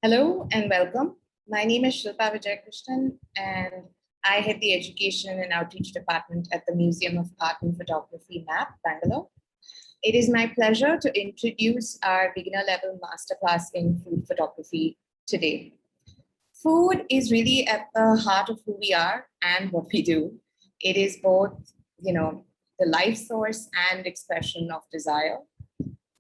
Hello and welcome. My name is Shilpa Vijaykrishnan and I head the Education and Outreach Department at the Museum of Art and Photography, MAP, Bangalore. It is my pleasure to introduce our beginner level masterclass in food photography today. Food is really at the heart of who we are and what we do. It is both, the life source and expression of desire.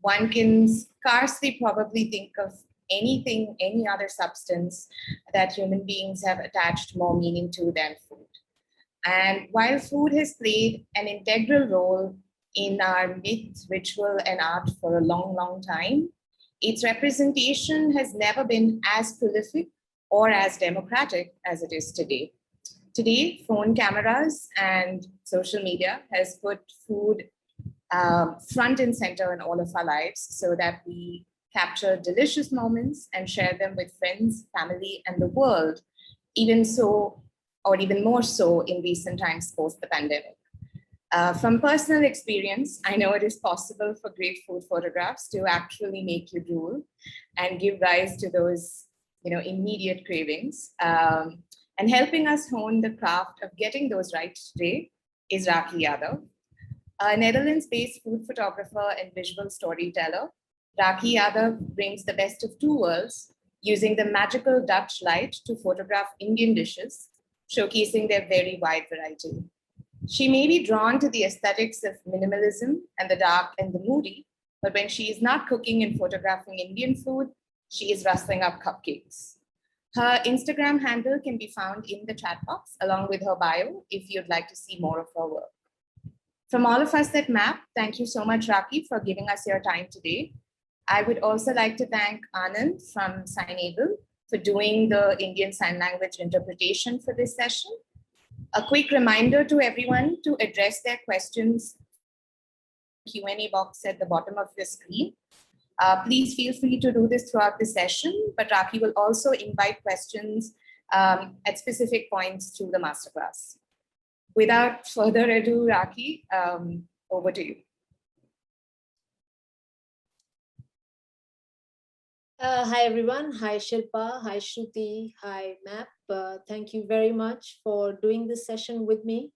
One can scarcely probably think of anything, any other substance that human beings have attached more meaning to than food. And while food has played an integral role in our myth, ritual, and art for a long, long time, its representation has never been as prolific or as democratic as it is today. Today, phone cameras and social media has put food front and center in all of our lives so that we capture delicious moments and share them with friends, family, and the world, even so, or even more so in recent times post the pandemic. From personal experience, I know it is possible for great food photographs to actually make you drool and give rise to those immediate cravings. And helping us hone the craft of getting those right today is Rakhee Yadav. A Netherlands-based food photographer and visual storyteller, Rakhee Yadav brings the best of two worlds, using the magical Dutch light to photograph Indian dishes, showcasing their very wide variety. She may be drawn to the aesthetics of minimalism and the dark and the moody, but when she is not cooking and photographing Indian food, she is rustling up cupcakes. Her Instagram handle can be found in the chat box along with her bio if you'd like to see more of her work. From all of us at MAP, thank you so much, Rakhee, for giving us your time today. I would also like to thank Anand from Signable for doing the Indian Sign Language interpretation for this session. A quick reminder to everyone to address their questions in the Q&A box at the bottom of your screen. Please feel free to do this throughout the session, but Rakhee will also invite questions at specific points through the masterclass. Without further ado, Rakhee, over to you. Hi, everyone. Hi, Shilpa. Hi, Shruti. Hi, Map. Thank you very much for doing this session with me.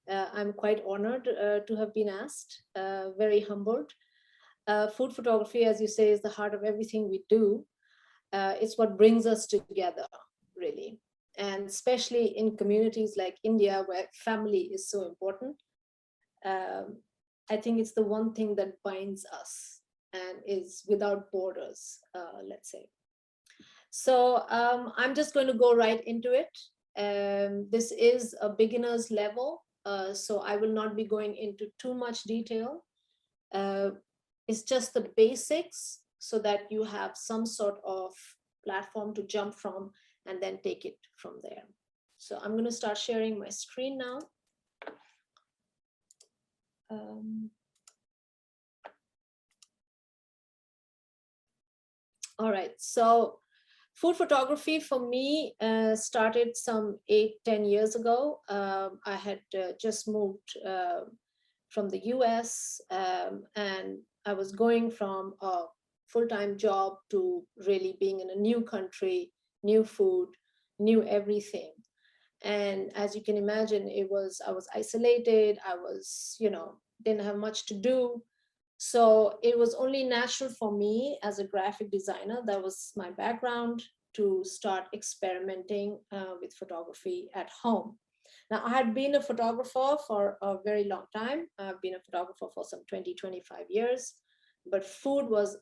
I'm quite honored to have been asked, very humbled. Food photography, as you say, is the heart of everything we do. It's what brings us together, really. And especially in communities like India, where family is so important, I think it's the one thing that binds us and is without borders, let's say. So I'm just going to go right into it. This is a beginner's level, so I will not be going into too much detail. It's just the basics so that you have some sort of platform to jump from and then take it from there. So I'm going to start sharing my screen now. All right, so food photography for me started some 8-10 years ago. I had just moved from the US and I was going from a full-time job to really being in a new country, new food, new everything. And as you can imagine, I was isolated. I was, didn't have much to do. So it was only natural for me as a graphic designer, that was my background, to start experimenting with photography at home. Now, I had been a photographer for a very long time. I've been a photographer for some 20-25 years, but food was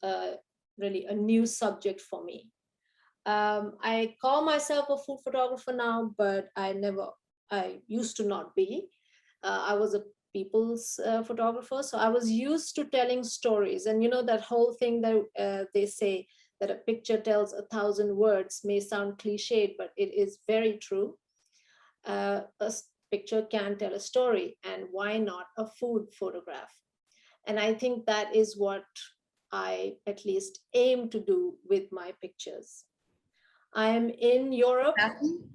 really a new subject for me. I call myself a food photographer now, but I used to not be. I was a people's photographer. So I was used to telling stories. And that whole thing that they say that a picture tells 1,000 words may sound cliched, but it is very true. A picture can tell a story, and why not a food photograph? And I think that is what I at least aim to do with my pictures. I am in Europe.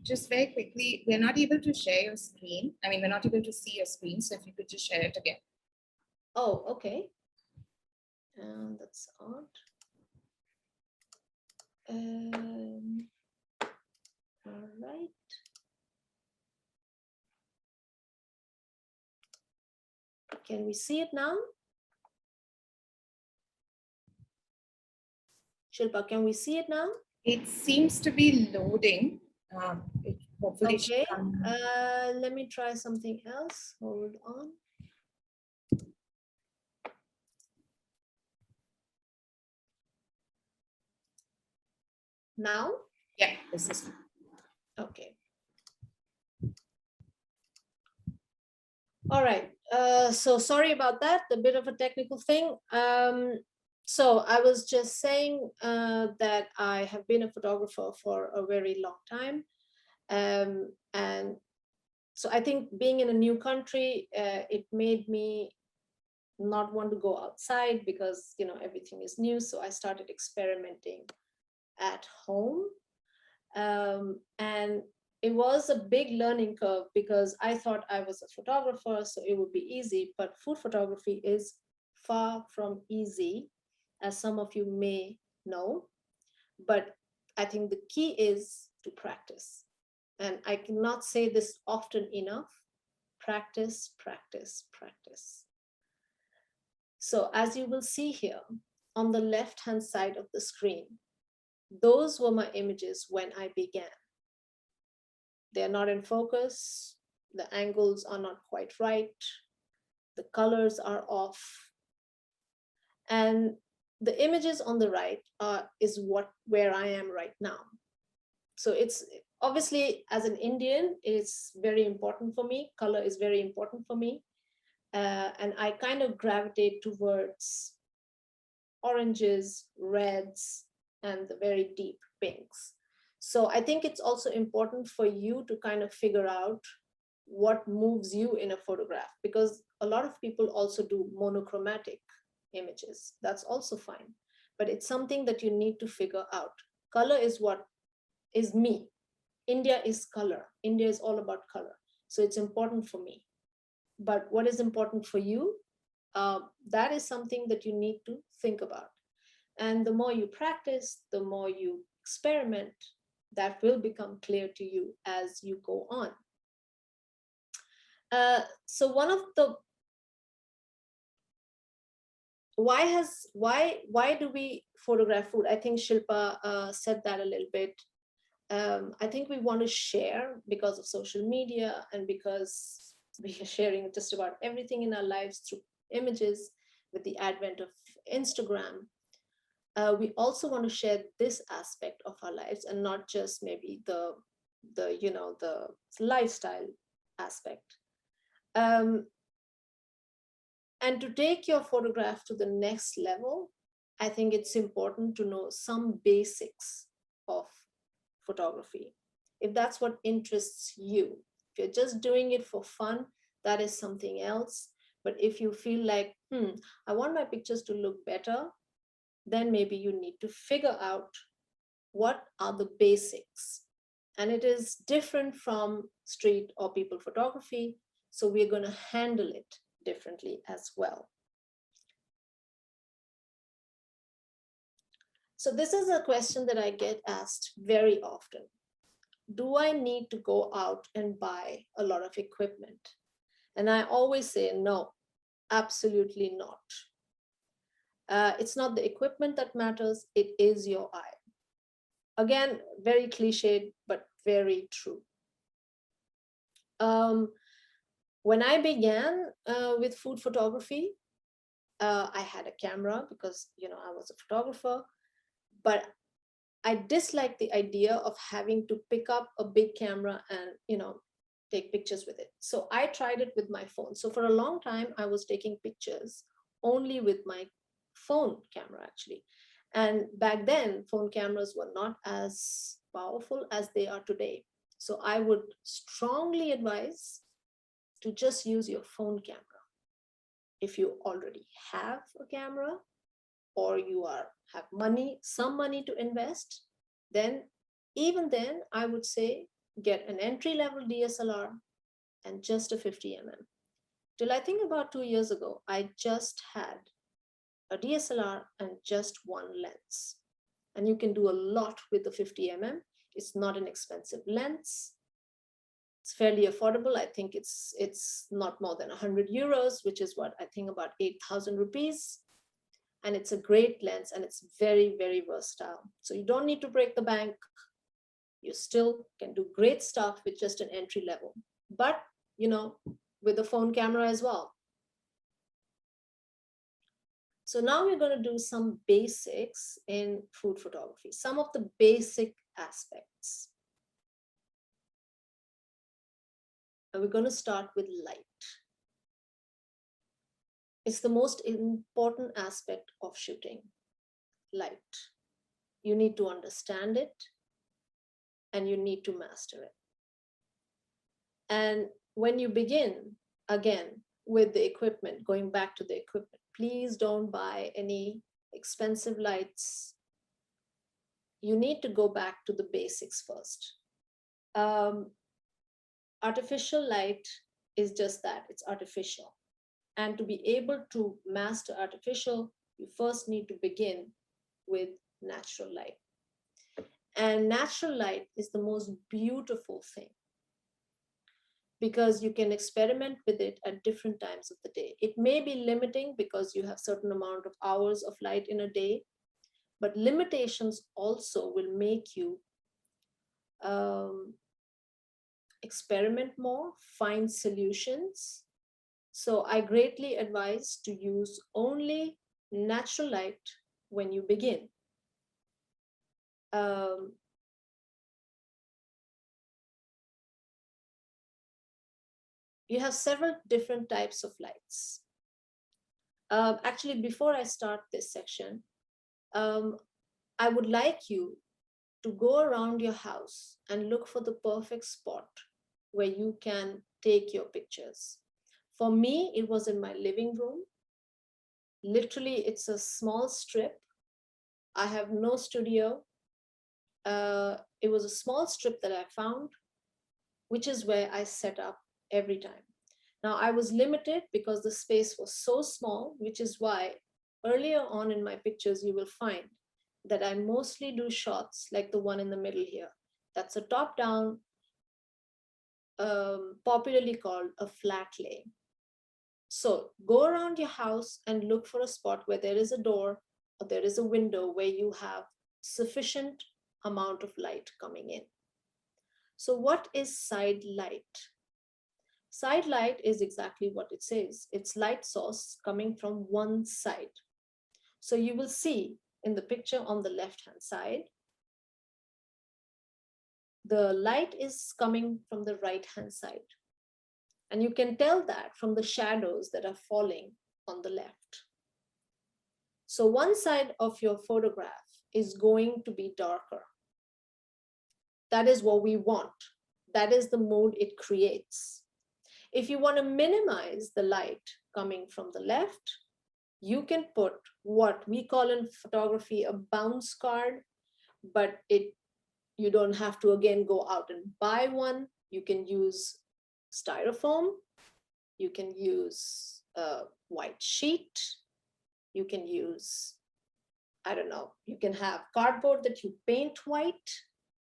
Just very quickly, we're not able to share your screen. I mean, we're not able to see your screen. So if you could just share it again. Oh, okay. That's odd. All right. Can we see it now? Shilpa, can we see it now? It seems to be loading. It hopefully should Okay, come. let me try something else. Hold on. Now? Yeah, this is. Okay. All right. So sorry about that, a bit of a technical thing. So I was just saying that I have been a photographer for a very long time. And so I think being in a new country, it made me not want to go outside because, you know, everything is new. So I started experimenting at home. And it was a big learning curve because I thought I was a photographer, so it would be easy, but food photography is far from easy, as some of you may know. But I think the key is to practice. And I cannot say this often enough. Practice, practice, practice. So as you will see here on the left-hand side of the screen, those were my images when I began. They're not in focus. The angles are not quite right. The colors are off. And the images on the right is where I am right now. So it's obviously, as an Indian, it's very important for me. Color is very important for me. And I kind of gravitate towards oranges, reds, and the very deep pinks. So I think it's also important for you to kind of figure out what moves you in a photograph, because a lot of people also do monochromatic images. That's also fine. But it's something that you need to figure out. Color is what is me. India is color. India is all about color. So it's important for me. But what is important for you? That is something that you need to think about. And the more you practice, the more you experiment, that will become clear to you as you go on. So one of the why do we photograph food? I think Shilpa said that a little bit. I think we want to share because of social media and because we are sharing just about everything in our lives through images with the advent of Instagram. We also want to share this aspect of our lives and not just maybe the lifestyle aspect. And to take your photograph to the next level, I think it's important to know some basics of photography. If that's what interests you, if you're just doing it for fun, that is something else. But if you feel like, I want my pictures to look better, then maybe you need to figure out what are the basics. And it is different from street or people photography. So we're going to handle it differently as well. So this is a question that I get asked very often. Do I need to go out and buy a lot of equipment? And I always say, no, absolutely not. It's not the equipment that matters, it is your eye. Again, very cliched, but very true. When I began with food photography, I had a camera because, I was a photographer, but I disliked the idea of having to pick up a big camera and, take pictures with it. So I tried it with my phone. So for a long time, I was taking pictures only with my phone camera, actually. And back then, phone cameras were not as powerful as they are today. So I would strongly advise to just use your phone camera. If you already have a camera or you have some money to invest, then even then, I would say get an entry-level DSLR and just a 50mm. Till I think about 2 years ago, I just had a DSLR and just one lens. And you can do a lot with the 50 mm. It's not an expensive lens. It's fairly affordable. I think it's not more than 100 euros, which is what I think about 8,000 rupees. And it's a great lens, and it's very, very versatile. So you don't need to break the bank. You still can do great stuff with just an entry level, but with a phone camera as well. So now we're going to do some basics in food photography, some of the basic aspects. And we're going to start with light. It's the most important aspect of shooting, light. You need to understand it and you need to master it. And when you begin, again, with the equipment, going back to the equipment, please don't buy any expensive lights. You need to go back to the basics first. Artificial light is just that, it's artificial. And to be able to master artificial, you first need to begin with natural light. And natural light is the most beautiful thing because you can experiment with it at different times of the day. It may be limiting because you have certain amount of hours of light in a day, but limitations also will make you experiment more, find solutions. So I greatly advise to use only natural light when you begin. You have several different types of lights. Actually, before I start this section, I would like you to go around your house and look for the perfect spot where you can take your pictures. For me, it was in my living room. Literally, it's a small strip. I have no studio. It was a small strip that I found, which is where I set up every time. Now, I was limited because the space was so small, which is why earlier on in my pictures, you will find that I mostly do shots like the one in the middle here. That's a top-down, popularly called a flat lay. So go around your house and look for a spot where there is a door or there is a window where you have sufficient amount of light coming in. So what is side light? Side light is exactly what it says. It's light source coming from one side. So you will see in the picture on the left-hand side, the light is coming from the right-hand side. And you can tell that from the shadows that are falling on the left. So one side of your photograph is going to be darker. That is what we want. That is the mood it creates. If you want to minimize the light coming from the left, you can put what we call in photography a bounce card, but you don't have to again go out and buy one. You can use styrofoam, you can use a white sheet, you can use, I don't know, you can have cardboard that you paint white.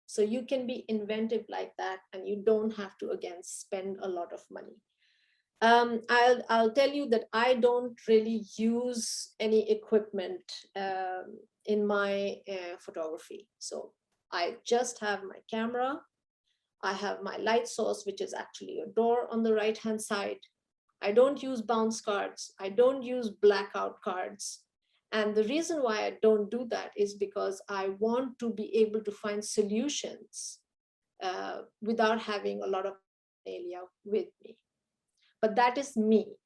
So you can be inventive like that, and you don't have to, again, spend a lot of money. I'll tell you that I don't really use any equipment in my photography. So I just have my camera. I have my light source, which is actually a door on the right-hand side. I don't use bounce cards. I don't use blackout cards. And the reason why I don't do that is because I want to be able to find solutions without having a lot of paraphernalia with me. But that is me.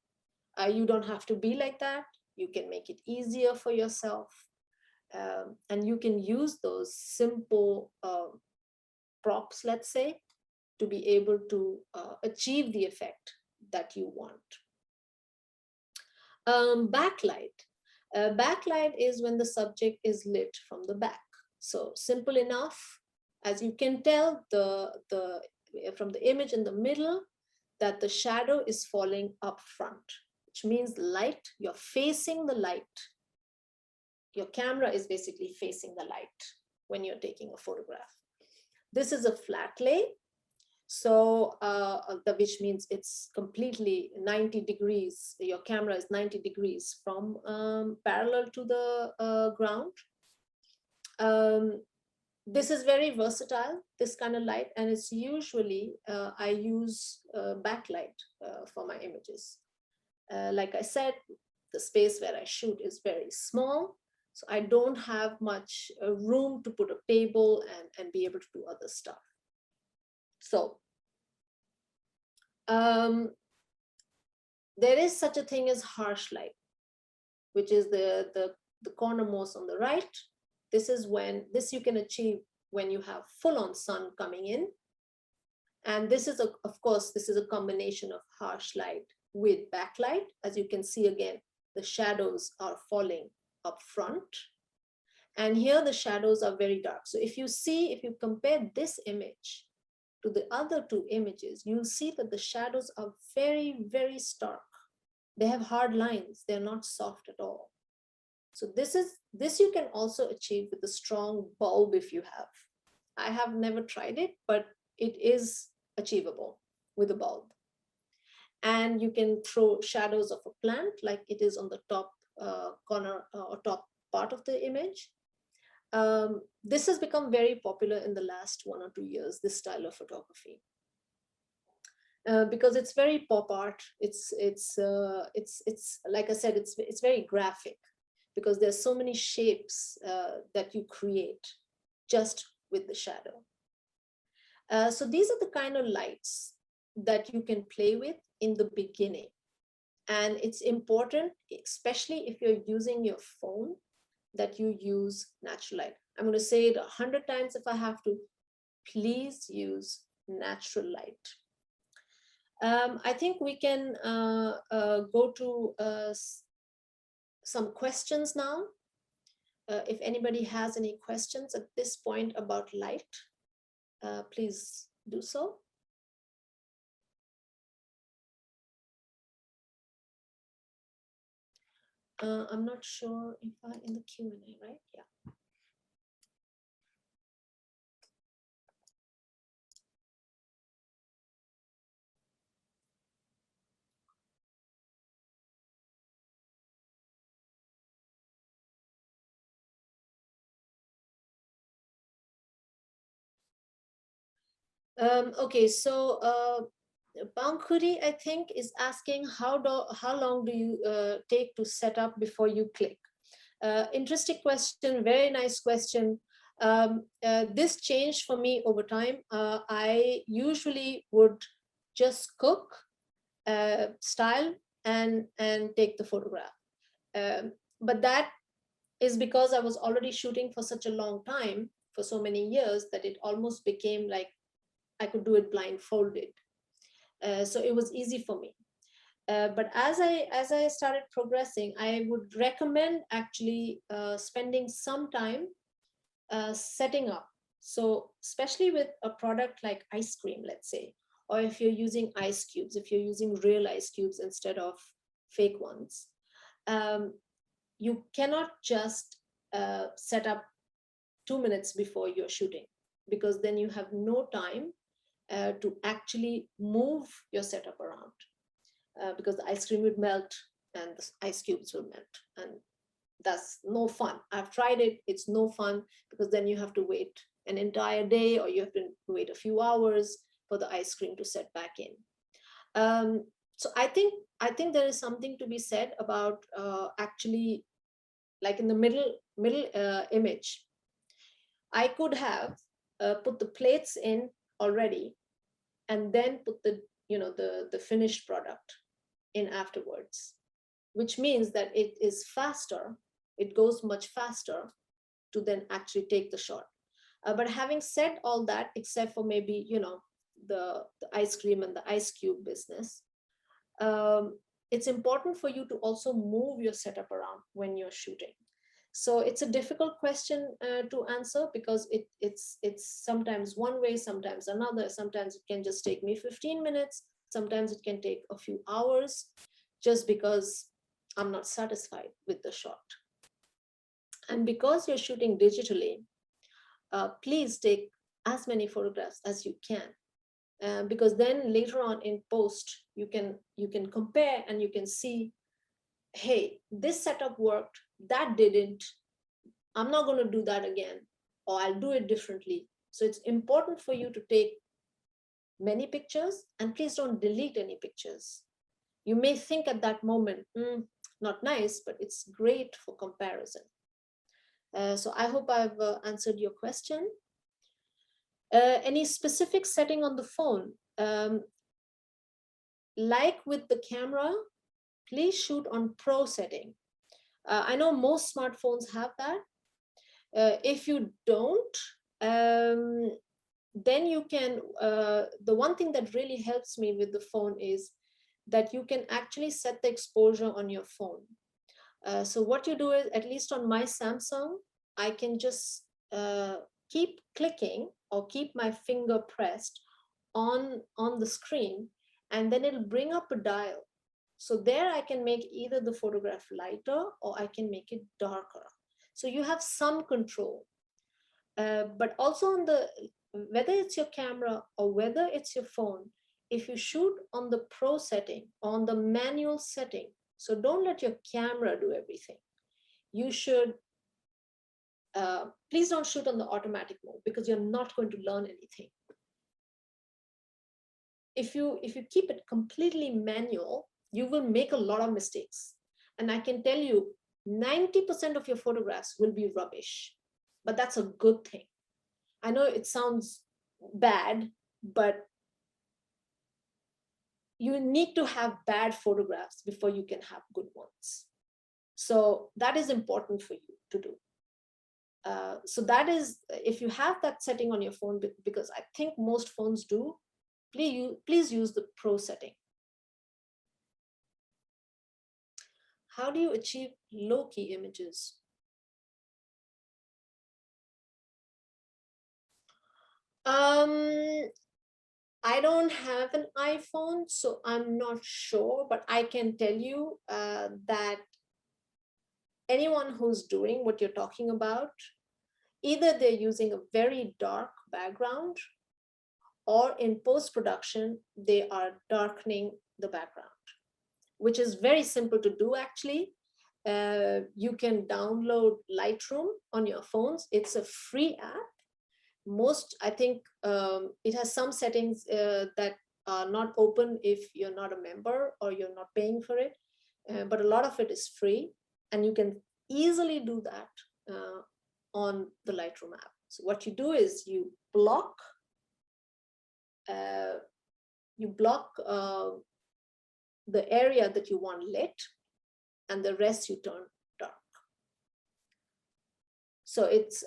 You don't have to be like that. You can make it easier for yourself. And you can use those simple props, let's say, to be able to achieve the effect that you want. Backlight. Backlight is when the subject is lit from the back. So simple enough, as you can tell from the image in the middle, that the shadow is falling up front, which means light, you're facing the light your camera is basically facing the light when you're taking a photograph. This is a flat lay. So which means it's completely 90 degrees. Your camera is 90 degrees from parallel to the ground. This is very versatile, this kind of light, and it's usually, I use backlight for my images. Like I said, the space where I shoot is very small, so I don't have much room to put a table and be able to do other stuff. So there is such a thing as harsh light, which is the cornermost on the right. This you can achieve when you have full-on sun coming in. And this is, of course, this is a combination of harsh light with backlight. As you can see again, the shadows are falling up front. And here the shadows are very dark. So if you compare this image to the other two images, you'll see that the shadows are very, very stark. They have hard lines. They're not soft at all. So this you can also achieve with a strong bulb if you have. I have never tried it, but it is achievable with a bulb. And you can throw shadows of a plant like it is on the top corner or top part of the image. This has become very popular in the last 1 or 2 years, this style of photography. Because it's very pop art. It's like I said, it's very graphic, because there's so many shapes that you create just with the shadow. So these are the kind of lights that you can play with in the beginning. And it's important, especially if you're using your phone, that you use natural light. I'm going to say it 100 times if I have to. Please use natural light. I think we can go to some questions now. If anybody has any questions at this point about light, please do so. I'm not sure if I'm in the Q&A, right? Yeah. Okay, so Bankuri, I think, is asking how long do you take to set up before you click? Interesting question, very nice question. This changed for me over time. I usually would just cook, style, and take the photograph. But that is because I was already shooting for such a long time, for so many years, that it almost became like I could do it blindfolded. So it was easy for me. But as I started progressing, I would recommend actually spending some time setting up. So especially with a product like ice cream, let's say, or if you're using ice cubes, if you're using real ice cubes instead of fake ones, you cannot just set up 2 minutes before you're shooting, because then you have no time to actually move your setup around, because the ice cream would melt and the ice cubes will melt, and that's no fun. I've tried it, it's no fun, because then you have to wait an entire day, or you have to wait a few hours for the ice cream to set back in. So I think there is something to be said about actually, like in the middle image, I could have put the plates in already, and then put the finished product in afterwards, which means that it is faster. It goes much faster to then actually take the shot. But having said all that, except for maybe the ice cream and the ice cube business, it's important for you to also move your setup around when you're shooting. So it's a difficult question to answer, because it's sometimes one way, sometimes another. Sometimes it can just take me 15 minutes. Sometimes it can take a few hours, just because I'm not satisfied with the shot. And because you're shooting digitally, please take as many photographs as you can, because then later on in post, you can compare and you can see, hey, this setup worked, that didn't. I'm not going to do that again, or I'll do it differently. So it's important for you to take many pictures, and please don't delete any pictures. You may think at that moment, not nice, but it's great for comparison. So I hope I've answered your question. Any specific setting on the phone? Like with the camera, please shoot on Pro setting. I know most smartphones have that. If you don't, then you can, the one thing that really helps me with the phone is that you can actually set the exposure on your phone. So what you do is, at least on my Samsung, I can just keep clicking or keep my finger pressed on the screen, and then it'll bring up a dial. So there I can make either the photograph lighter or I can make it darker. So you have some control. But also on the, whether it's your camera or whether it's your phone, if you shoot on the Pro setting, on the manual setting, so don't let your camera do everything. You should, please don't shoot on the automatic mode, because you're not going to learn anything. If you keep it completely manual, you will make a lot of mistakes. And I can tell you, 90% of your photographs will be rubbish, but that's a good thing. I know it sounds bad, but you need to have bad photographs before you can have good ones. So that is important for you to do. So that is, if you have that setting on your phone, because I think most phones do, please use the Pro setting. How do you achieve low-key images? I don't have an iPhone, so I'm not sure, but I can tell you that anyone who's doing what you're talking about, either they're using a very dark background, or in post-production, they are darkening the background, which is very simple to do, actually. You can download Lightroom on your phones. It's a free app. I think it has some settings that are not open if you're not a member or you're not paying for it, but a lot of it is free, and you can easily do that on the Lightroom app. So what you do is you block the area that you want lit, and the rest you turn dark. So it's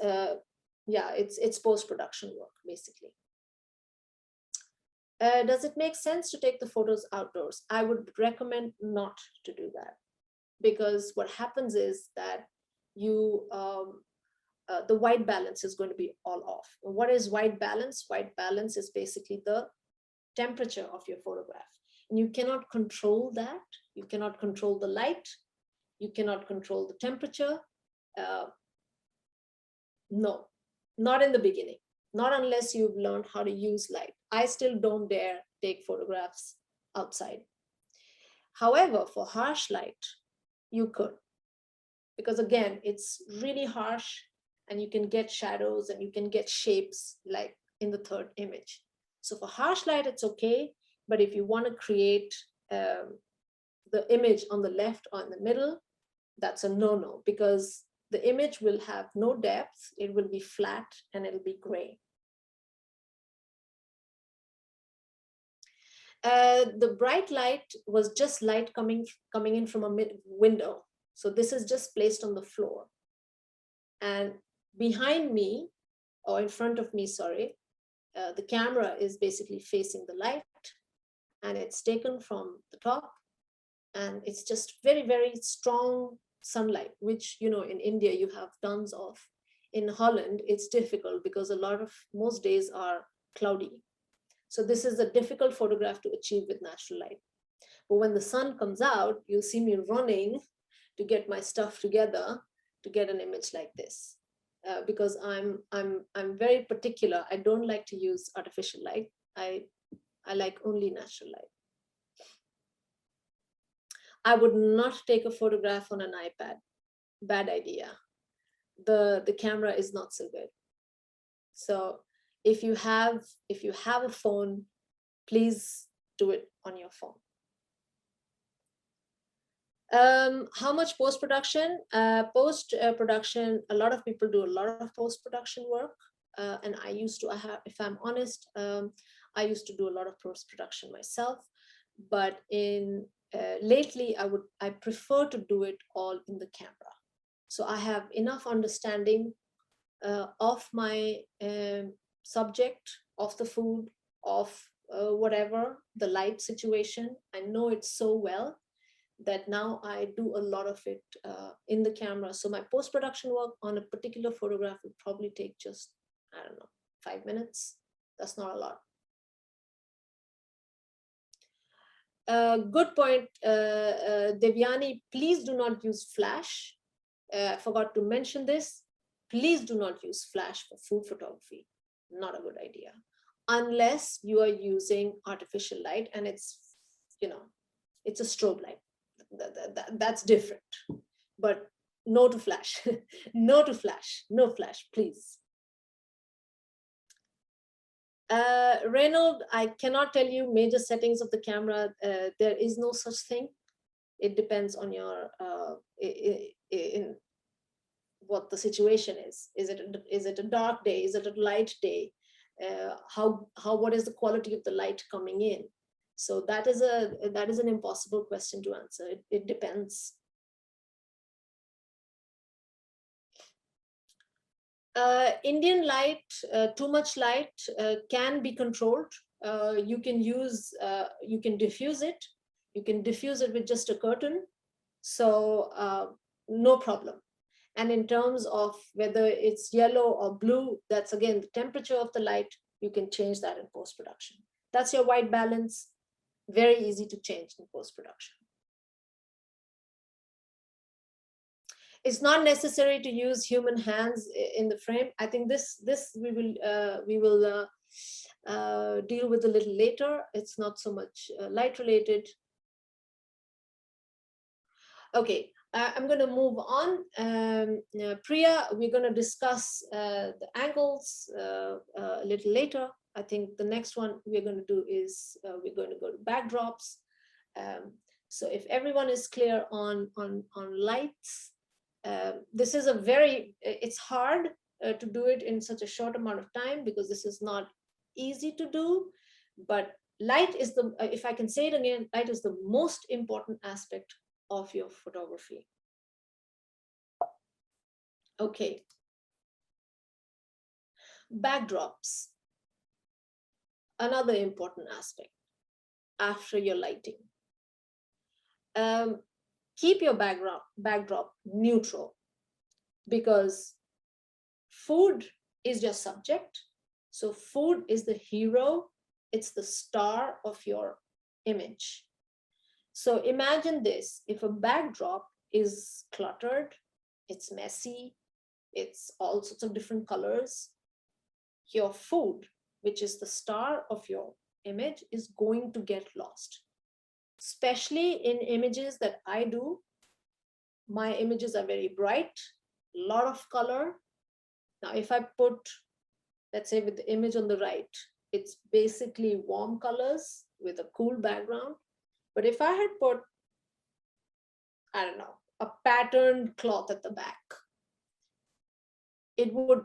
it's post-production work, basically. Does it make sense to take the photos outdoors? I would recommend not to do that, because what happens is that you the white balance is going to be all off. What is white balance? White balance is basically the temperature of your photograph, and you cannot control that. You cannot control the light. You cannot control the temperature. No, not in the beginning, not unless you've learned how to use light. I still don't dare take photographs outside. However, for harsh light, you could, because again, it's really harsh, and you can get shadows and you can get shapes like in the third image. So for harsh light, it's okay. But if you want to create the image on the left or in the middle, that's a no-no, because the image will have no depth, it will be flat, and it'll be gray. The bright light was just light coming in from a window. So this is just placed on the floor. And behind me, or in front of me, sorry, the camera is basically facing the light, and it's taken from the top, and it's just very, very strong sunlight, which, you know, in India you have tons of. In Holland, it's difficult because most days are cloudy. So this is a difficult photograph to achieve with natural light. But when the sun comes out, you'll see me running to get my stuff together to get an image like this, because I'm very particular. I don't like to use artificial light. I like only natural light. I would not take a photograph on an iPad. Bad idea. The camera is not so good. So if you have a phone, please do it on your phone. How much post-production? Post-production, a lot of people do a lot of post-production work. And I used to, if I'm honest, I used to do a lot of post-production myself. But lately, I prefer to do it all in the camera. So I have enough understanding of my subject, of the food, of whatever, the light situation. I know it so well that now I do a lot of it in the camera. So my post-production work on a particular photograph would probably take just, I don't know, 5 minutes. That's not a lot. Good point, Devyani. Please do not use flash. I forgot to mention this. Please do not use flash for food photography. Not a good idea. Unless you are using artificial light and it's, it's a strobe light. That's different. But no to flash. No to flash. No flash, please. Reynold, I cannot tell you major settings of the camera. There is no such thing. It depends on your in what the situation is. Is it a dark day? Is it a light day? What is the quality of the light coming in? So that is an impossible question to answer. It depends. Indian light, too much light can be controlled. You can diffuse it. You can diffuse it with just a curtain. So no problem. And in terms of whether it's yellow or blue, that's again the temperature of the light. You can change that in post-production. That's your white balance. Very easy to change in post-production. It's not necessary to use human hands in the frame. I think this we will deal with a little later. It's not so much light related. Okay, I'm going to move on. Priya, we're going to discuss the angles a little later. I think the next one we're going to do is we're going to go to backdrops. So if everyone is clear on lights, this is it's hard to do it in such a short amount of time because this is not easy to do, but light is if I can say it again, light is the most important aspect of your photography. Okay. Backdrops, another important aspect after your lighting. Keep your backdrop neutral, because food is your subject. So food is the hero. It's the star of your image. So imagine this, if a backdrop is cluttered, it's messy, it's all sorts of different colors, your food, which is the star of your image, is going to get lost. Especially in images that I do. My images are very bright, a lot of color. Now, if I put, let's say with the image on the right, it's basically warm colors with a cool background. But if I had put, I don't know, a patterned cloth at the back, it would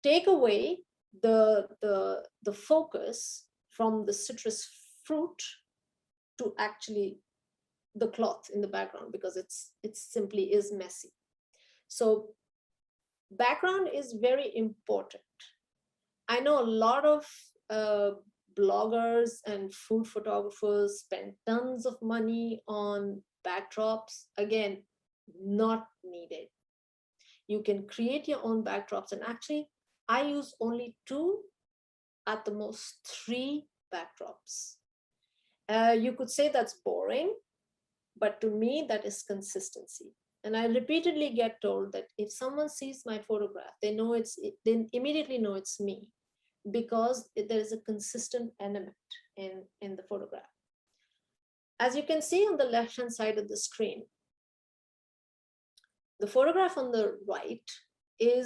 take away the focus from the citrus fruit to actually the cloth in the background, because it simply is messy. So background is very important. I know a lot of bloggers and food photographers spend tons of money on backdrops. Again, not needed. You can create your own backdrops, and actually I use only 2, at the most 3 backdrops. You could say that's boring, but to me that is consistency. And I repeatedly get told that if someone sees my photograph, they they immediately know it's me, because there is a consistent element in the photograph. As you can see on the left-hand side of the screen, the photograph on the right it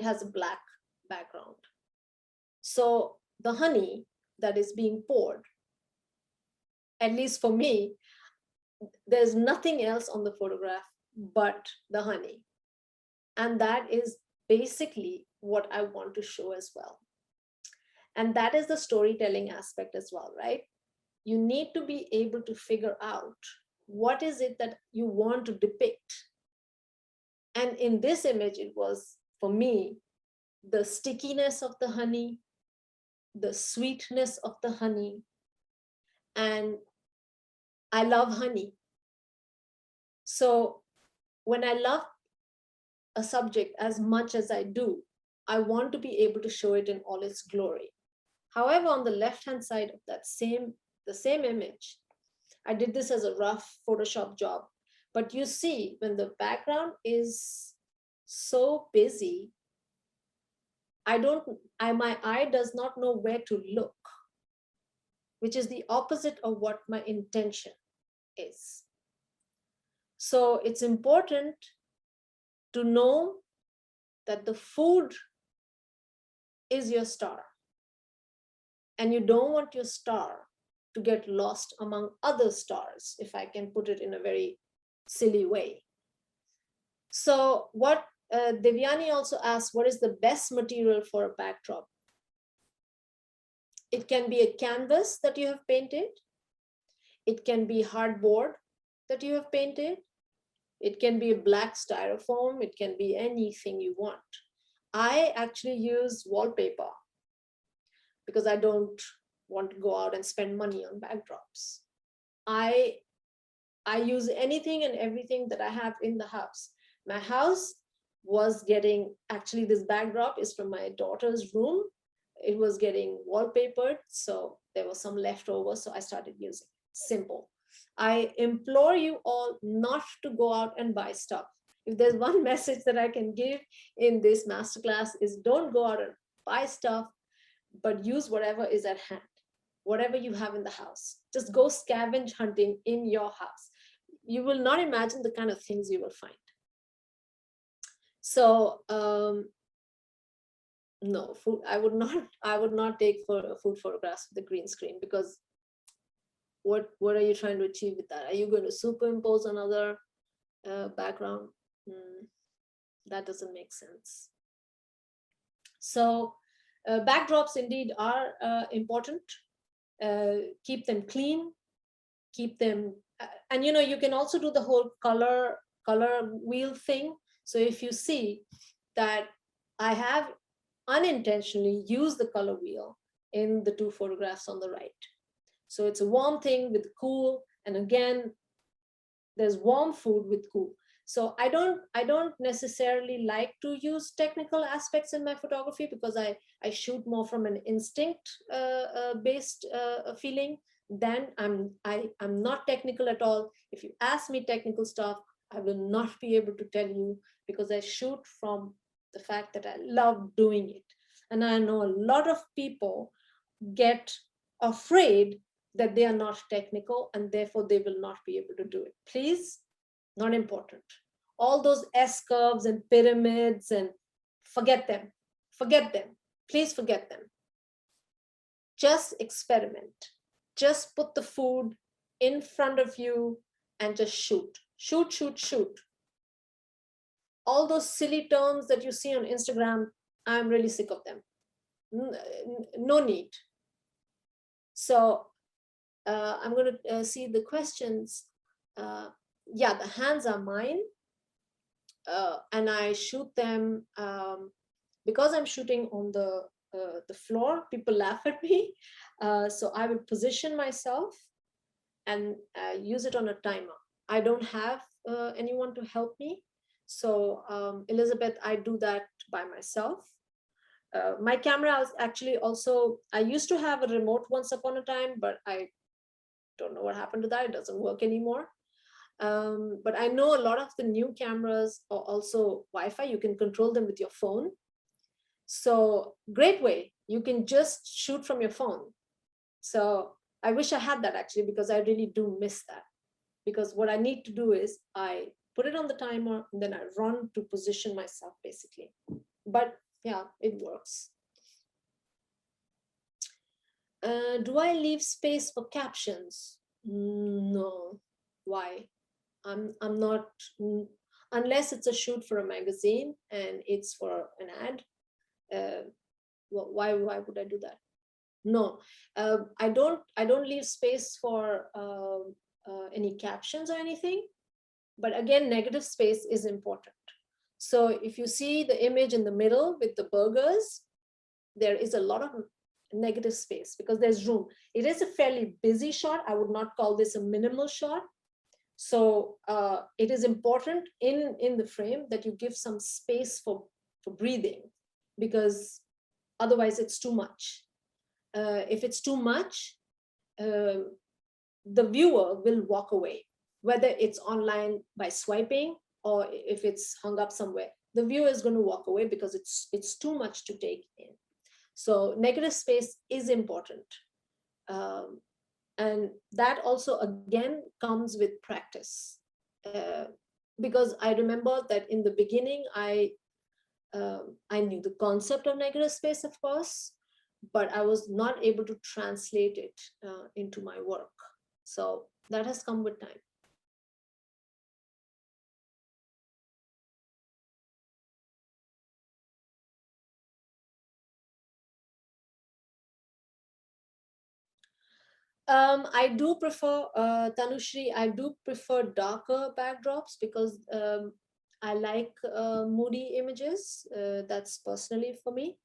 has a black background. So the honey that is being poured, at least for me, there's nothing else on the photograph but the honey. And that is basically what I want to show as well. And that is the storytelling aspect as well, right? You need to be able to figure out what is it that you want to depict. And in this image, it was, for me, the stickiness of the honey, the sweetness of the honey. And I love honey. So when I love a subject as much as I do, I want to be able to show it in all its glory. However, on the left-hand side of the same image, I did this as a rough Photoshop job. But you see, when the background is so busy, my eye does not know where to look, which is the opposite of what my intention is. So it's important to know that the food is your star. And you don't want your star to get lost among other stars, if I can put it in a very silly way. So what Devyani also asked, what is the best material for a backdrop? It can be a canvas that you have painted. It can be hardboard that you have painted. It can be a black styrofoam. It can be anything you want. I actually use wallpaper because I don't want to go out and spend money on backdrops. I use anything and everything that I have in the house. My house was getting, actually this backdrop is from my daughter's room. It was getting wallpapered, so there was some leftover, so I started using. Simple. I implore you all not to go out and buy stuff. If there's one message that I can give in this masterclass, is don't go out and buy stuff, but use whatever is at hand, whatever you have in the house. Just go scavenge hunting in your house. You will not imagine the kind of things you will find. So no, food, I would not take food photographs with the green screen, because what are you trying to achieve with that? Are you going to superimpose another background? That doesn't make sense. So backdrops indeed are important. Keep them clean, keep them, and you can also do the whole color wheel thing. So if you see that I have unintentionally used the color wheel in the two photographs on the right. So it's a warm thing with cool, and again, there's warm food with cool. So I don't necessarily like to use technical aspects in my photography, because I shoot more from an instinct based feeling. Then I'm not technical at all. If you ask me technical stuff, I will not be able to tell you, because I shoot from the fact that I love doing it. And I know a lot of people get afraid that they are not technical, and therefore they will not be able to do it. Please, not important. All those S-curves and pyramids, and forget them. Forget them. Please forget them. Just experiment. Just put the food in front of you and just shoot. Shoot, shoot, shoot. All those silly terms that you see on Instagram, I'm really sick of them. No need. So I'm going to see the questions. Yeah, the hands are mine. And I shoot them because I'm shooting on the floor. People laugh at me. So I will position myself and use it on a timer. I don't have anyone to help me. So Elizabeth, I do that by myself. My camera is actually also, I used to have a remote once upon a time, but I don't know what happened to that. It doesn't work anymore. But I know a lot of the new cameras are also Wi-Fi. You can control them with your phone. So great way. You can just shoot from your phone. So I wish I had that actually, because I really do miss that. Because what I need to do is I put it on the timer and then I run to position myself basically. But yeah, it works. Do I leave space for captions? No. Why? I'm not, unless it's a shoot for a magazine and it's for an ad. Why would I do that? No, I don't leave space for any captions or anything. But again, negative space is important. So if you see the image in the middle with the burgers, there is a lot of negative space because there's room. It is a fairly busy shot. I would not call this a minimal shot. So it is important in the frame that you give some space for breathing, because otherwise it's too much. If it's too much, the viewer will walk away, whether it's online by swiping or if it's hung up somewhere. The viewer is going to walk away because it's too much to take in. So negative space is important. And that also, again, comes with practice. Because I remember that in the beginning, I knew the concept of negative space, of course, but I was not able to translate it into my work. So that has come with time. I do prefer, Tanushri, I do prefer darker backdrops because I like moody images. That's personally for me.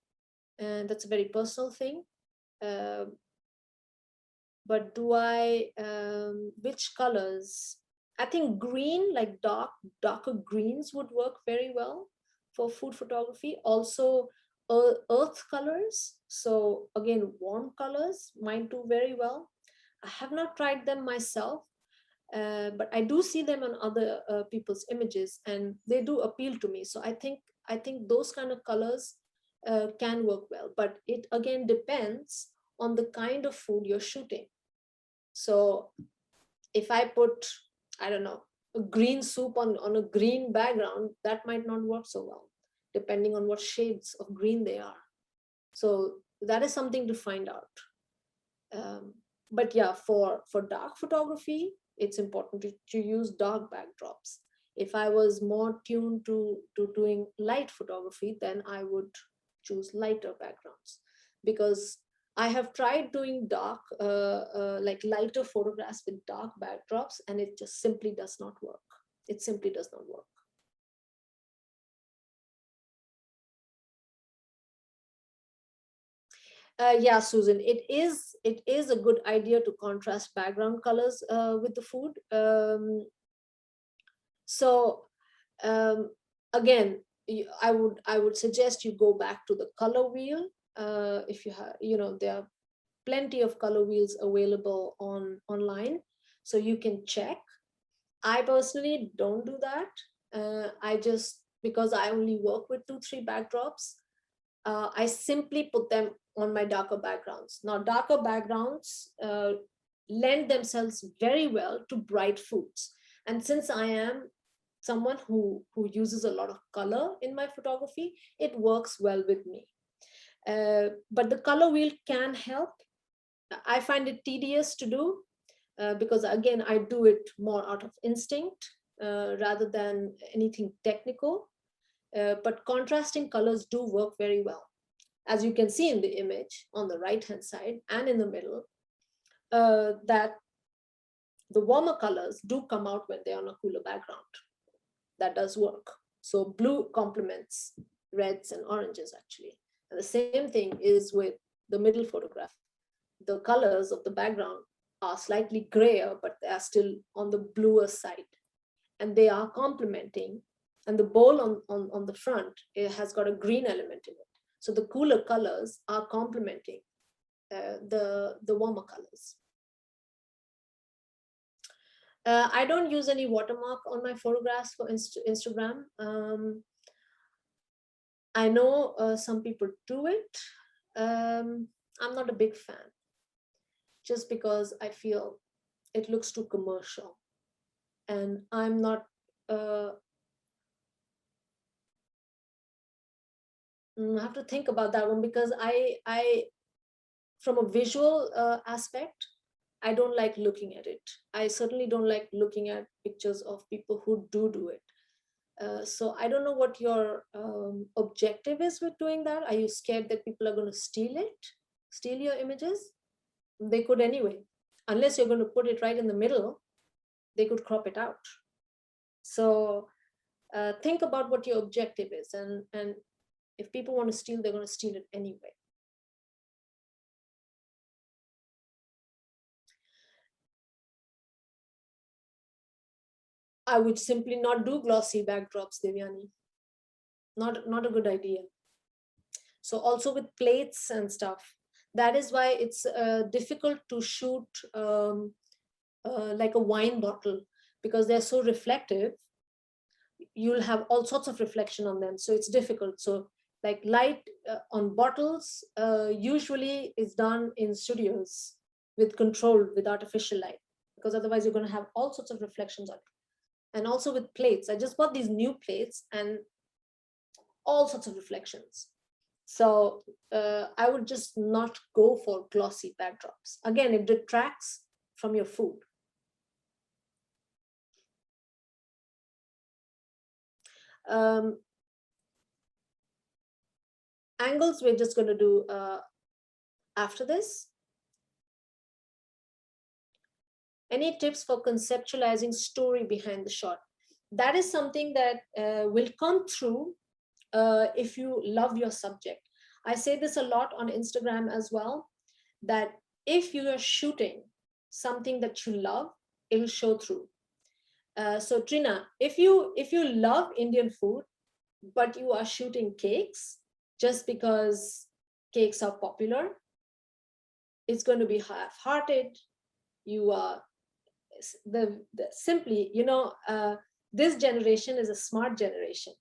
And that's a very personal thing. But do I, which colors? I think green, like darker greens would work very well for food photography. Also, earth colors. So again, warm colors might do very well. I have not tried them myself, but I do see them on other people's images, and they do appeal to me. So I think those kind of colors can work well. But it again depends on the kind of food you're shooting. So if I put, I don't know, a green soup on a green background, that might not work so well, depending on what shades of green they are. So that is something to find out. But yeah, for dark photography, it's important to use dark backdrops. If I was more tuned to doing light photography, then I would choose lighter backgrounds, because I have tried doing dark, like lighter photographs with dark backdrops, and it just simply does not work. It simply does not work. Yeah, Susan, it is a good idea to contrast background colors with the food. So again, I would suggest you go back to the color wheel. If you have, there are plenty of color wheels available online, so you can check. I personally don't do that. I just, because I only work with 2-3 backdrops, I simply put them on my darker backgrounds. Now, darker backgrounds lend themselves very well to bright foods. And since I am someone who uses a lot of color in my photography, it works well with me. But the color wheel can help. I find it tedious to do because, again, I do it more out of instinct rather than anything technical. But contrasting colors do work very well. As you can see in the image on the right-hand side and in the middle, that the warmer colors do come out when they're on a cooler background. That does work. So blue complements reds and oranges, actually. And the same thing is with the middle photograph. The colors of the background are slightly grayer, but they are still on the bluer side. And they are complementing. And the bowl on the front, it has got a green element in it. So the cooler colors are complementing the warmer colors. I don't use any watermark on my photographs for Instagram. I know some people do it. I'm not a big fan, just because I feel it looks too commercial, and I'm not. I have to think about that one, because I from a visual aspect, I don't like looking at it. I certainly don't like looking at pictures of people who do it. So I don't know what your objective is with doing that. Are you scared that people are going to steal your images? They could anyway. Unless you're going to put it right in the middle, they could crop it out. So think about what your objective is, and if people want to steal, they're going to steal it anyway. I would simply not do glossy backdrops, Devyani. Not a good idea. So also with plates and stuff, that is why it's difficult to shoot like a wine bottle, because they're so reflective. You'll have all sorts of reflection on them, so it's difficult. So like light on bottles usually is done in studios with artificial light, because otherwise you're going to have all sorts of reflections on it. And also with plates, I just bought these new plates and all sorts of reflections. So I would just not go for glossy backdrops. Again, it detracts from your food. Angles we're just going to do after this. Any tips for conceptualizing story behind the shot? That is something that will come through if you love your subject. I say this a lot on Instagram as well, that if you are shooting something that you love, it will show through. So Trina, if you love Indian food, but you are shooting cakes just because cakes are popular, it's going to be half-hearted. You are simply, this generation is a smart generation.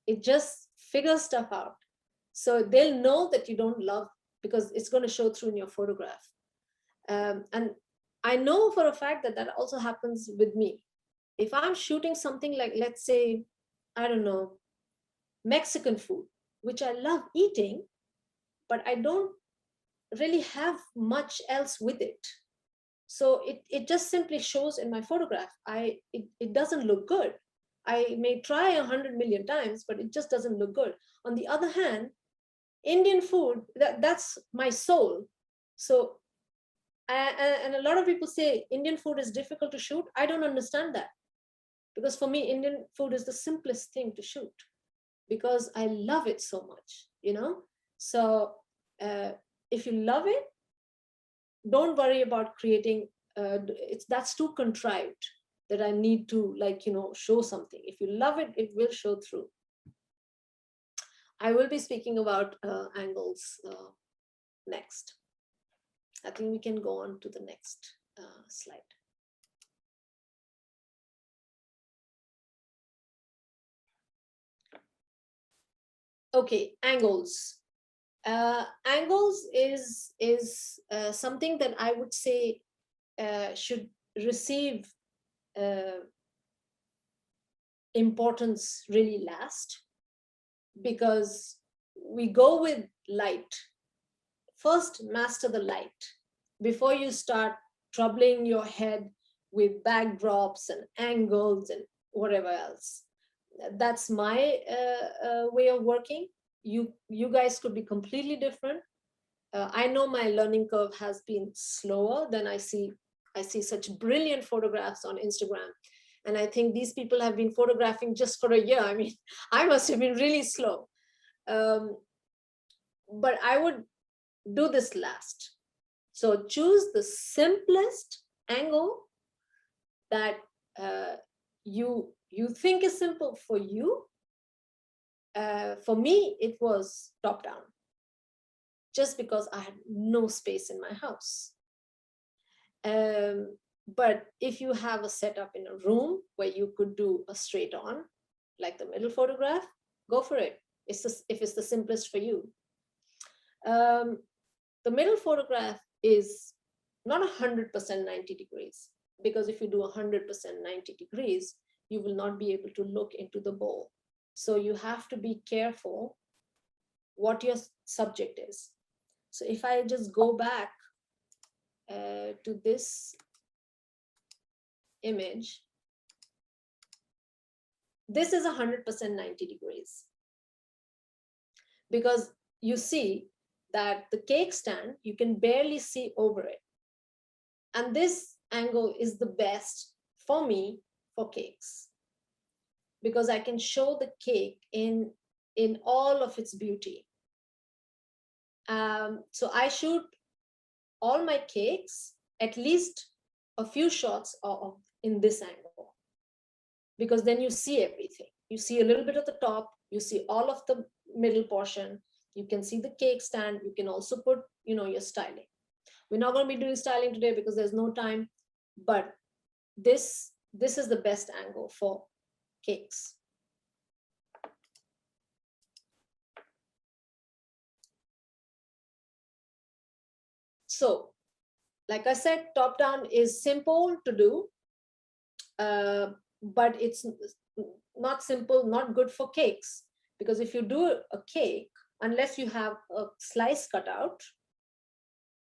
It just figures stuff out. So they'll know that you don't love, because it's going to show through in your photograph. And I know for a fact that that also happens with me. If I'm shooting something like, let's say, I don't know, Mexican food, which I love eating, but I don't really have much else with it. So it just simply shows in my photograph. It doesn't look good. I may try 100 million times, but it just doesn't look good. On the other hand, Indian food, that's my soul. So, and a lot of people say Indian food is difficult to shoot. I don't understand that. Because for me, Indian food is the simplest thing to shoot, because I love it so much, So if you love it, don't worry about creating, that's too contrived that I need to show something. If you love it, it will show through. I will be speaking about angles next. I think we can go on to the next slide. Okay, angles. Angles is something that I would say should receive importance really last, because we go with light. First, master the light before you start troubling your head with backdrops and angles and whatever else. That's my way of working. You guys could be completely different. I know my learning curve has been slower than I see such brilliant photographs on Instagram. And I think these people have been photographing just for a year. I mean, I must have been really slow. But I would do this last. So choose the simplest angle that you think is simple for you. For me, it was top down, just because I had no space in my house. But if you have a setup in a room where you could do a straight on, like the middle photograph, go for it. If it's the simplest for you. The middle photograph is not 100% 90 degrees, because if you do 100% 90 degrees, you will not be able to look into the bowl. So you have to be careful what your subject is. So if I just go back to this image, this is 100% 90 degrees, because you see that the cake stand, you can barely see over it. And this angle is the best for me for cakes, because I can show the cake in all of its beauty. So I shoot all my cakes, at least a few shots of in this angle, because then you see everything. You see a little bit of the top, you see all of the middle portion, you can see the cake stand, you can also put, your styling. We're not going to be doing styling today because there's no time, but this is the best angle for cakes. So, like I said, top down is simple to do, but it's not simple, not good for cakes, because if you do a cake, unless you have a slice cut out,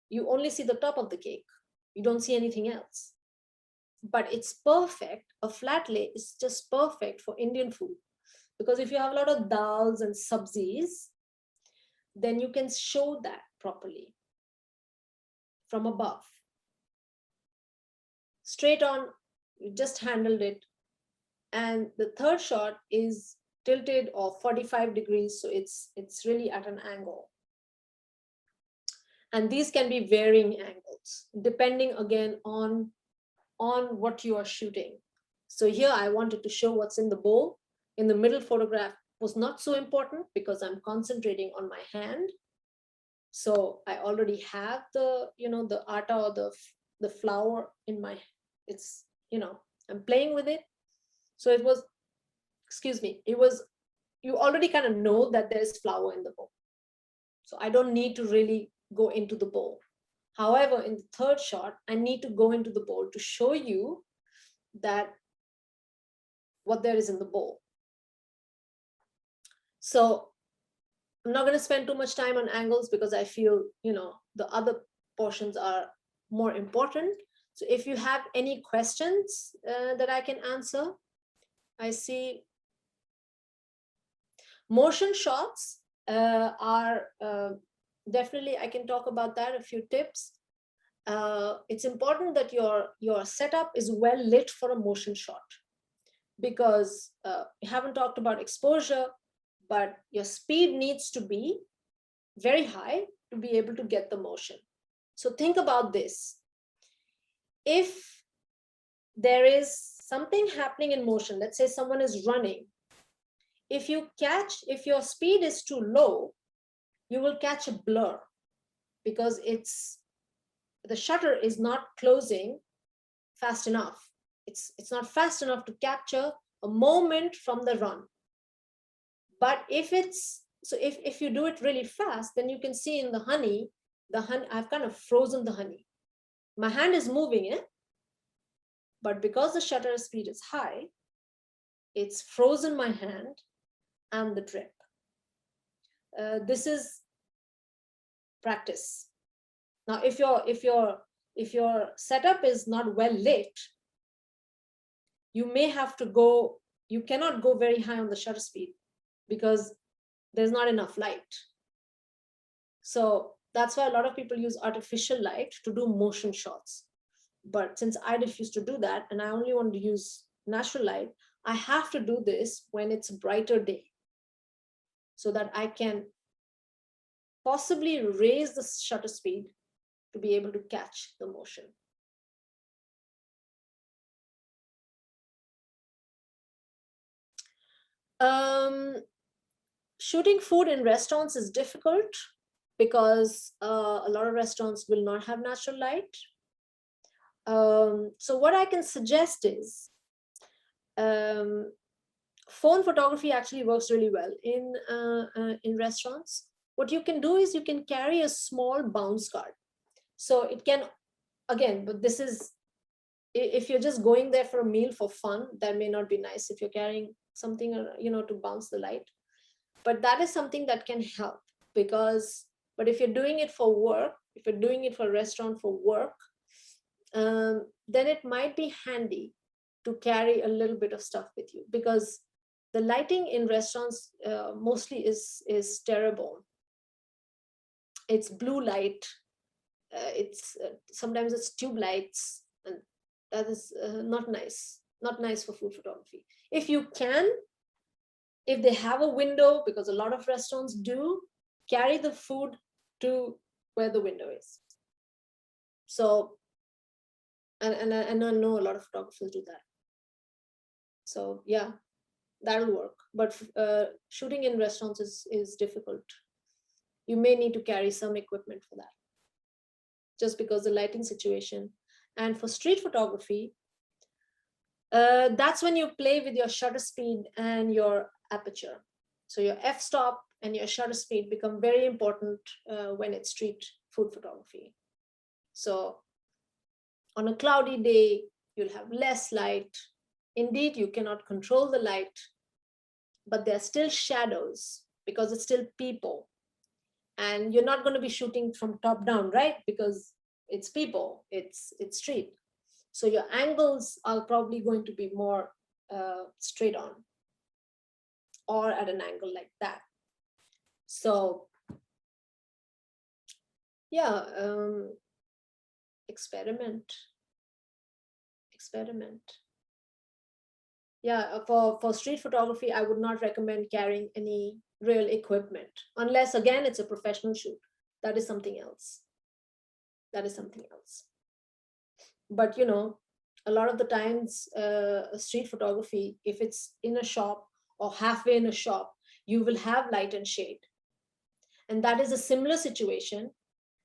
you only see the top of the cake. You don't see anything else. But it's perfect. A flat lay is just perfect for Indian food, because if you have a lot of dals and sabzis, then you can show that properly from above. Straight on, you just handled it. And the third shot is tilted or 45 degrees, so it's really at an angle. And these can be varying angles, depending again on what you are shooting. So here I wanted to show what's in the bowl. In the middle photograph was not so important because I'm concentrating on my hand. So I already have the, the atta or the flour in my, I'm playing with it. So it was, you already kind of know that there's flour in the bowl. So I don't need to really go into the bowl. However, in the third shot, I need to go into the bowl to show you that what there is in the bowl. So I'm not going to spend too much time on angles because I feel, the other portions are more important. So if you have any questions that I can answer, I see motion shots are definitely, I can talk about that, a few tips. It's important that your setup is well lit for a motion shot, because we haven't talked about exposure, but your speed needs to be very high to be able to get the motion. So think about this. If there is something happening in motion, let's say someone is running, if your speed is too low, you will catch a blur, because the shutter is not closing fast enough. It's not fast enough to capture a moment from the run. But if you do it really fast, then you can see in the honey, I've kind of frozen the honey. My hand is moving it, but because the shutter speed is high, it's frozen my hand and the drip. This is practice. Now, if your setup is not well lit, you cannot go very high on the shutter speed because there's not enough light. So that's why a lot of people use artificial light to do motion shots. But since I refuse to do that, and I only want to use natural light, I have to do this when it's a brighter day, so that I can possibly raise the shutter speed to be able to catch the motion. Shooting food in restaurants is difficult because a lot of restaurants will not have natural light. So what I can suggest is, phone photography actually works really well in restaurants. What you can do is you can carry a small bounce card. So it can, again, but this is, if you're just going there for a meal for fun, that may not be nice if you're carrying something, to bounce the light. But that is something that can help, but if you're doing it for work, if you're doing it for a restaurant for work, then it might be handy to carry a little bit of stuff with you, because the lighting in restaurants mostly is terrible. It's blue light. It's sometimes it's tube lights, and that is not nice. Not nice for food photography. If they have a window, because a lot of restaurants do, carry the food to where the window is. So, and I know a lot of photographers do that. So yeah, that'll work. But shooting in restaurants is difficult. You may need to carry some equipment for that, just because the lighting situation. And for street photography, that's when you play with your shutter speed and your aperture. So your f-stop and your shutter speed become very important when it's street food photography. So on a cloudy day, you'll have less light. Indeed, you cannot control the light, but there are still shadows because it's still people. And you're not going to be shooting from top down, right? Because it's people, it's street. So your angles are probably going to be more straight on, or at an angle like that. So yeah, experiment. Yeah, for street photography, I would not recommend carrying any real equipment, unless again it's a professional shoot. That is something else. But a lot of the times, street photography, if it's in a shop or halfway in a shop, you will have light and shade. And that is a similar situation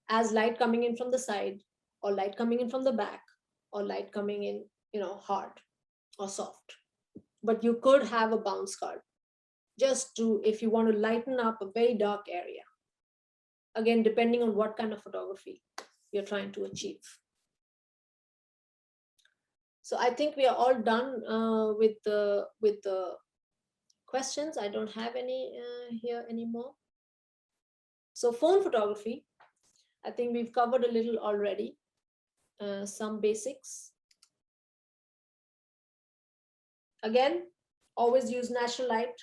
as light coming in from the side, or light coming in from the back, or light coming in, hard or soft. But you could have a bounce card, just if you want to lighten up a very dark area. Again, depending on what kind of photography you're trying to achieve. So I think we are all done with the questions. I don't have any here anymore. So phone photography, I think we've covered a little already, some basics. Again, always use natural light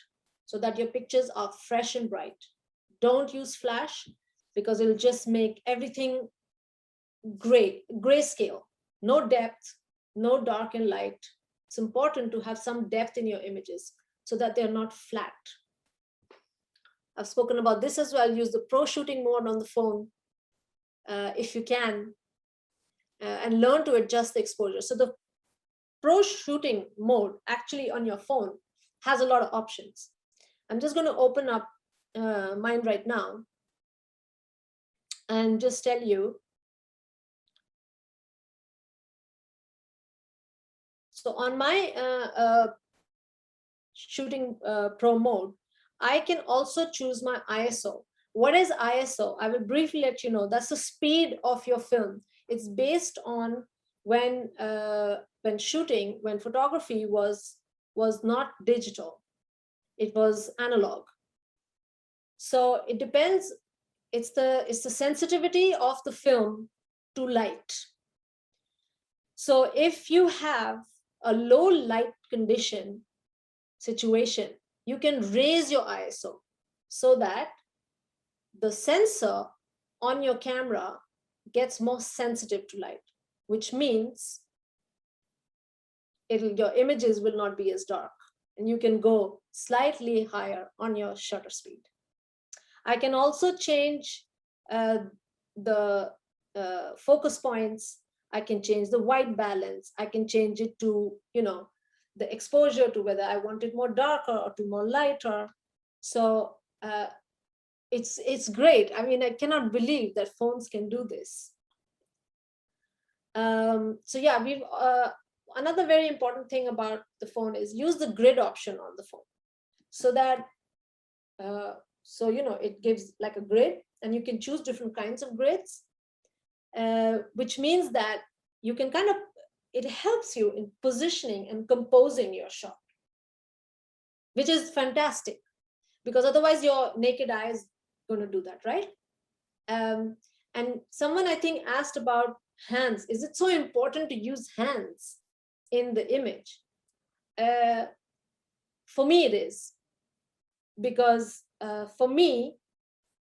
so that your pictures are fresh and bright. Don't use flash, because it'll just make everything grayscale. No depth, no dark and light. It's important to have some depth in your images so that they're not flat. I've spoken about this as well. Use the pro shooting mode on the phone if you can, and learn to adjust the exposure. So the pro shooting mode actually on your phone has a lot of options. I'm just going to open up mine right now and just tell you. So on my shooting pro mode, I can also choose my ISO. What is ISO? I will briefly let you know. That's the speed of your film. It's based on when photography was not digital. It was analog. So it depends. It's the sensitivity of the film to light. So if you have a low light condition situation, you can raise your ISO so that the sensor on your camera gets more sensitive to light, which means your images will not be as dark, and you can go slightly higher on your shutter speed. I can also change the focus points. I can change the white balance. I can change it to, the exposure, to whether I want it more darker or to more lighter. So it's great. I mean, I cannot believe that phones can do this. So yeah, we've another very important thing about the phone is use the grid option on the phone, so that so it gives like a grid, and you can choose different kinds of grids, which means that you can kind of, it helps you in positioning and composing your shot, which is fantastic, because otherwise your naked eye is going to do that, right? And someone, I think, asked about hands. Is it so important to use hands in the image? For me, it is, because for me,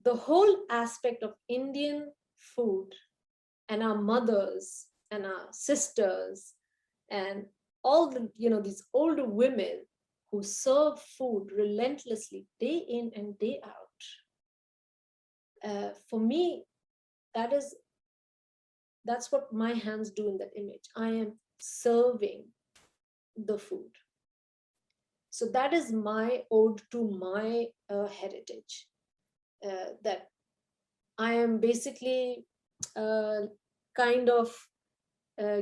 the whole aspect of Indian food and our mothers and our sisters and all the, these older women who serve food relentlessly day in and day out. For me, that's what my hands do in that image. I am serving the food. So that is my ode to my heritage, that I am basically kind of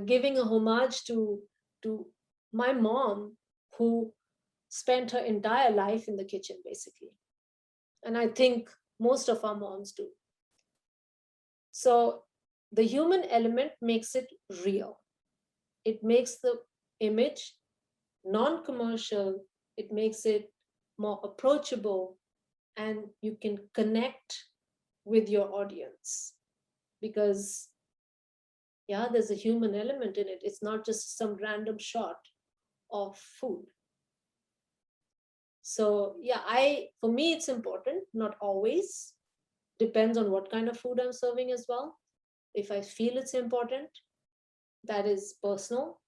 giving a homage to my mom, who spent her entire life in the kitchen, basically. And I think most of our moms do. So the human element makes it real. It makes the image non-commercial. It makes it more approachable, and you can connect with your audience, because there's a human element in it. It's not just some random shot of food. So for me, it's important, not always. Depends on what kind of food I'm serving as well. If I feel it's important, that is personal.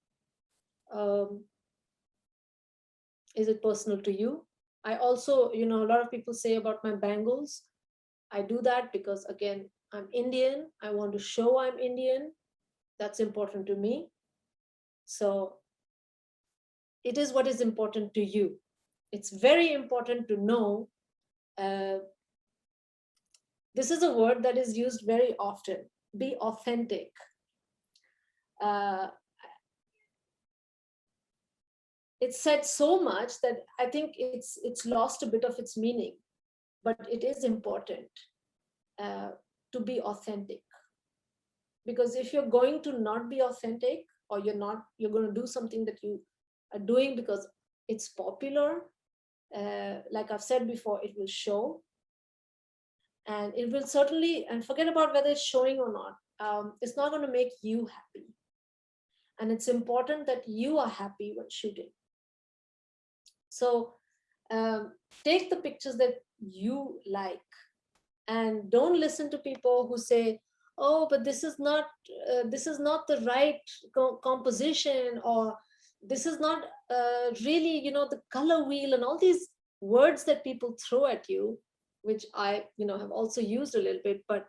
Is it personal to you? I also, a lot of people say about my bangles. I do that because, again, I'm Indian. I want to show I'm Indian. That's important to me. So it is what is important to you. It's very important to know. This is a word that is used very often. Be authentic. It's said so much that I think it's lost a bit of its meaning, but it is important to be authentic. Because if you're going to not be authentic, or you're going to do something that you are doing because it's popular, like I've said before, it will show. And it will certainly, and forget about whether it's showing or not, it's not going to make you happy. And it's important that you are happy when shooting. So take the pictures that you like, and don't listen to people who say, oh, but this is not the right composition, or this is not really, the color wheel, and all these words that people throw at you, which I, have also used a little bit, but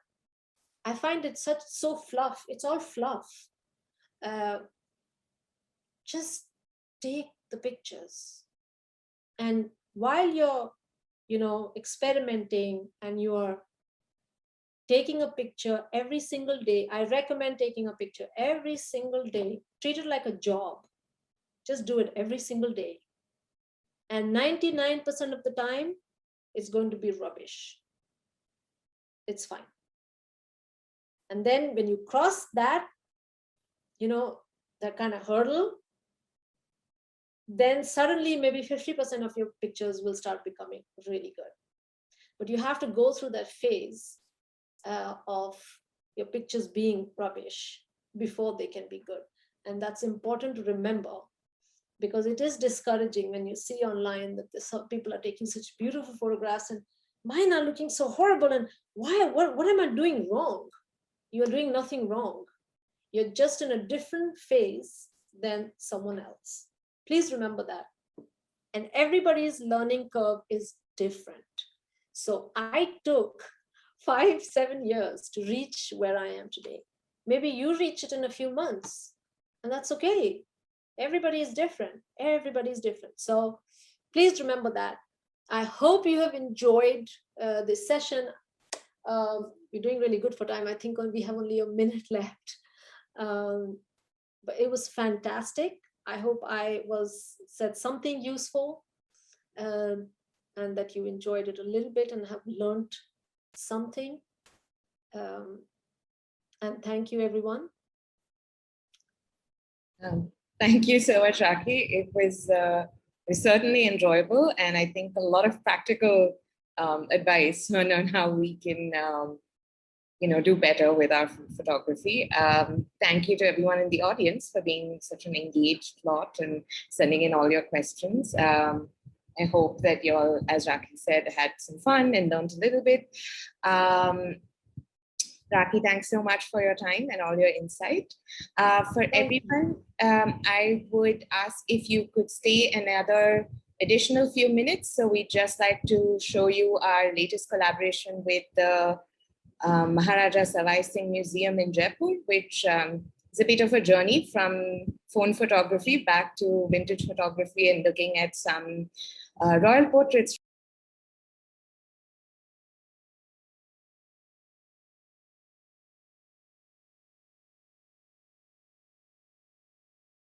I find it so fluff. It's all fluff. Just take the pictures. And while you're, experimenting, and you are taking a picture every single day, I recommend taking a picture every single day. Treat it like a job. Just do it every single day. And 99% of the time, it's going to be rubbish. It's fine. And then when you cross that, that kind of hurdle, then suddenly maybe 50% of your pictures will start becoming really good. But you have to go through that phase of your pictures being rubbish before they can be good. And that's important to remember, because it is discouraging when you see online that some people are taking such beautiful photographs and mine are looking so horrible, and what am I doing wrong? You're doing nothing wrong. You're just in a different phase than someone else. Please remember that. And everybody's learning curve is different. So I took 5-7 years to reach where I am today. Maybe you reach it in a few months, and that's okay. Everybody is different. Everybody's different. So please remember that. I hope you have enjoyed this session. We're doing really good for time. I think we have only a minute left. But it was fantastic. I hope I said something useful, and that you enjoyed it a little bit and have learned something. And thank you, everyone. Thank you so much, Rakhee. It was certainly enjoyable, and I think a lot of practical advice on how we can do better with our food photography. Thank you to everyone in the audience for being such an engaged lot and sending in all your questions. I hope that you all, as Rakhee said, had some fun and learned a little bit. Rakhee, thanks so much for your time and all your insight. For everyone, I would ask if you could stay another additional few minutes. So we'd just like to show you our latest collaboration with the Maharaja Savai Singh Museum in Jaipur, which is a bit of a journey from phone photography back to vintage photography and looking at some royal portraits